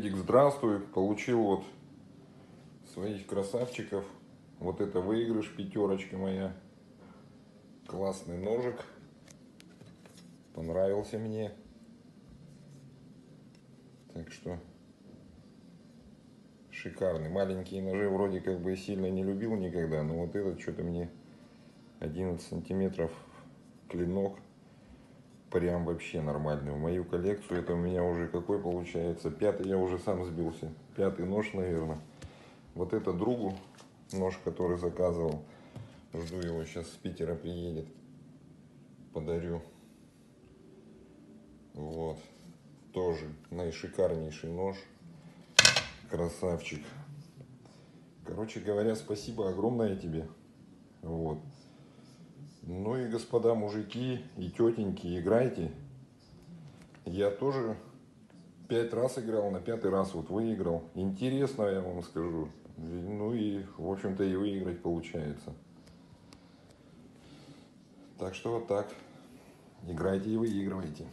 Эдик, здравствуй. Получил вот своих красавчиков. Вот это выигрыш, пятерочка моя. Классный ножик. Понравился мне. Так что шикарный. Маленькие ножи вроде как бы сильно не любил никогда. Но вот этот что-то мне 11 сантиметров клинок. Прям вообще нормальный. В мою коллекцию это у меня уже какой получается? Пятый, я уже сам сбился. Пятый нож, наверное. Вот это другу нож, который заказывал. Жду его, сейчас с Питера приедет. Подарю. Вот. Тоже наишикарнейший нож. Красавчик. Короче говоря, спасибо огромное тебе. Вот. Ну и господа мужики и тетеньки, играйте. Я тоже 5 раз играл, на 5-й раз вот выиграл. Интересно, я вам скажу. Ну и, в общем-то, и выиграть получается. Так что вот так. Играйте и выигрывайте.